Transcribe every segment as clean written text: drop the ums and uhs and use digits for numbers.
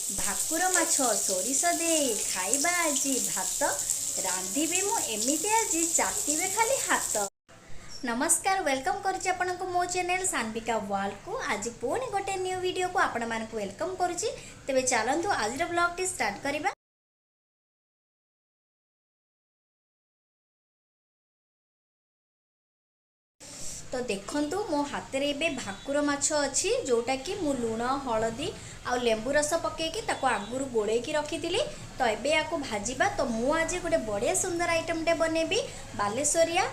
ଭାକୁର ମାଛ ସୋରିଷ ଦେଇ ଖାଇବା ଆଜି ଭାତ ରାନ୍ଧିବି ମୁଁ ଏମିତି ଆଜି ଚାଟିବେ ଖାଲି ହାତ। नमस्कार वेलकम करुच्ची आपनको मो चैनल सान्विका वर्ल्ड को आज पुणी गोटे न्यू वीडियो को आपण मानक वेलकम करुच्ची। तेबे चलंतु आज ब्लॉग टी स्टार्ट करिबा। तो देखंतु मो हाथ रे बे भाकुर माछ अछि जोटा कि मु लूण हळदी आ लेंबू रस पकेकी ताको आगुरु गोळेकी रखिथिली। तो एबे याको भाजीबा। तो मु आज गोटे बढ़िया सुंदर आइटम टे बनेबी बालेश्वरिया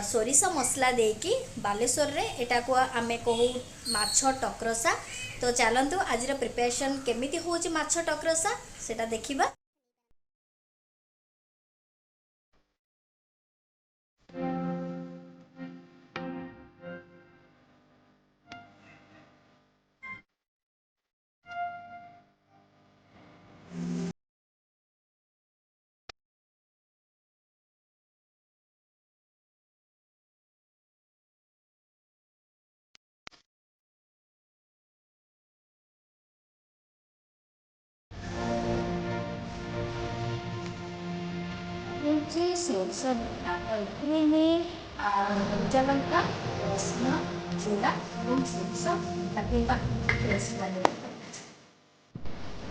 सोरिष मसला देकी। बालेश्वर रे एटा को आमे कहू माछ टकरसा। तो चलंतु आज प्रिपरेशन केमिति होची माछ टकरसा सेटा देखिबा। सोरिष हल्दी कच्चालंका रसुण जीरा और सोरिष पकेଇବା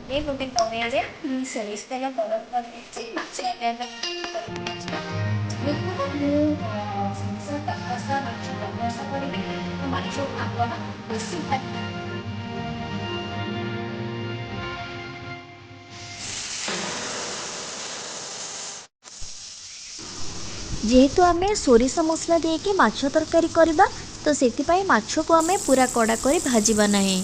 ये गोटे कड़े सोरिष तेल गरम कर जेहेतु आम सोरिष मसला देके माछ तरकारी करबा तो सेतिपाई माछ को आम पूरा कड़ा कर भाजवा नहीं।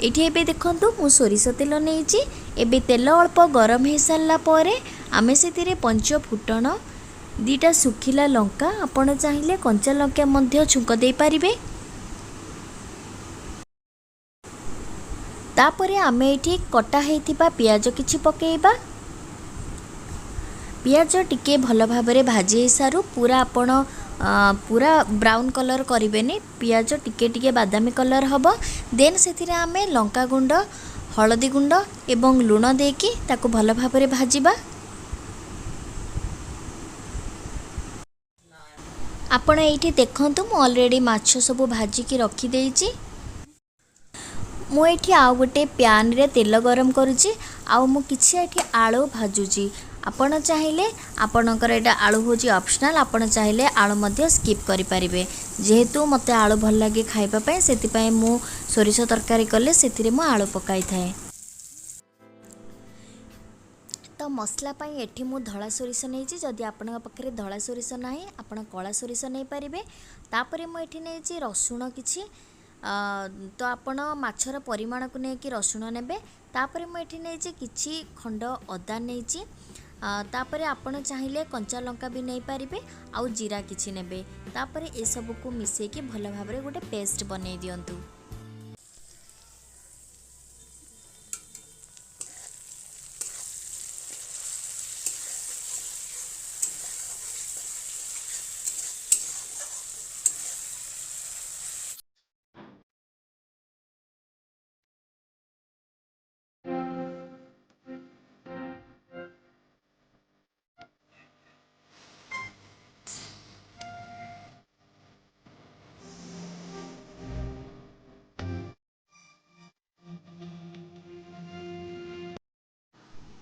ये देखंतु मु सोरिष तेल नहीं एबे तेल अल्प गरम हो सारा पर आम से पंच फुटण दीटा सुखिला लंका आपण चाहिए कंचा लंका मध्य छुंक दे पारिबे। तापरे आम ये कटा होइथिबा पियाज किछि पकेइबा। पियाज टिके भल भाव भाजी सारू पूरा आपण पूरा ब्राउन कलर करें। पियाज टिके टिके बादामी कलर हम देन से आम लंका गुंड हलदी गुंड एवं लुण देकी ताको भल भाव भाजिबा। आपण ये देखंतु मु ऑलरेडी माछ सब भाजिकी रखी देइची। मु एठी आउ गोटे प्यान रे तेल गरम करुची आउ मु किछि एठी आलू भाजुची। आपण चाहिए आपणकर एटा आलू होची ऑप्शनल आपण चाहिए आलू मध्य स्किप करि परिबे। जेहेतु मते आलू भल लागे खाइबा पय सेति पय मु सोरिष तरकारी कले सेतिरे मु आलू पकाई थाए। तो मसला पय एठी मु धळा सोरिष नेइची। जदि आपन पाखरे धळा सोरिष नाही आपण कळा सोरिष नै परिबे। तापरे मु एठी नेइची रसुण किछि तो आपण माछर परिमाण को नेकी रसुण नेबे। तापरे मु एठी नेइची किछि खंड अदा नेइची। तापरे आपण चाहिए कंचा लंका भी नहीं पारिबे आउ जीरा किछि नेबे। तापरे ए सब को मिसे के भल भाव गोटे पेस्ट बनै दियंतु।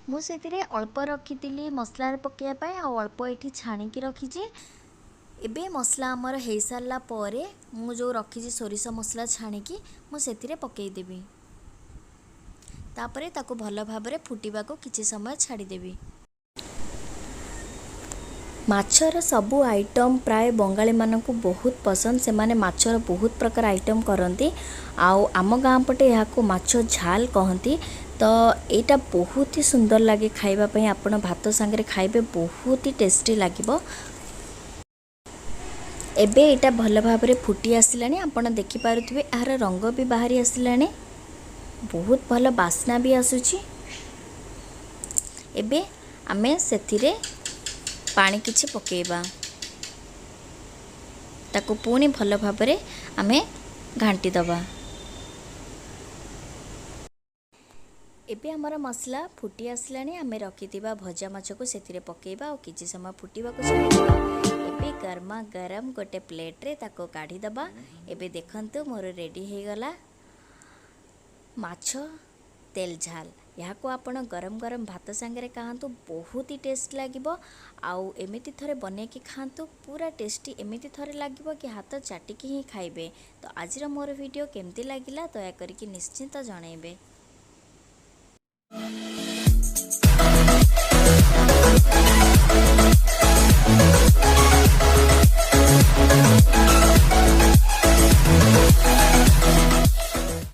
मुझे अल्प रखी मसला पकाइबाई अल्प ये छाणिकी रखी। एबे मसला आमर हो सारा पर मु जो रखी सोरिष मसला छाणिकी मुझे पकईदेवी। तापरे ताको भल भाव फुटिबा को किछि समय छाड़ीदेवी। माछर सबू आइटम प्राय बंगाली मानक बहुत पसंद। से माने माछर बहुत प्रकार आइटम करती। आम गाँ पटे यहाँ को माछ झाल कहती। तो यहाँ बहुत ही सुंदर लगे खाइबापी। आपण भात सांगरे खाइबे बहुत ही टेस्टी लगिबो। एबे यहाँ भल भाव फुटी आसिलानी। आपण देखि पारुथिबे यार रंग भी बाहरी आसिलानी। बहुत भल बास्ना भी आसुची। एबे आमे सेथिरे पानी किछि पकेइबा। ताको पुणी भल भाव आमे घांटी दबा। एबे हमर मसला फुटी आसलानी आमे रखिथिबा भजा माछ को सेथिरे पकेइबा और किछि समय फुटिबाको छाडिबा। एबे गरमा गरम गोटे प्लेट रे ताको काढी दबा। एबे देखंतु मोर रेडी हे गला माछ तेल झाल। यहाँ को आपण गरम गरम भात सांगे खातु बहुत ही टेस्ट लगिबो। आउ एमिति थरे बने कि खातु पूरा टेस्टी एमिति थरे लगिबो कि हाथ चाटिकी ही खाइबे। तो आजिर मोर वीडियो केमती लागिला दया करिकि निश्चिंत जणाइबे।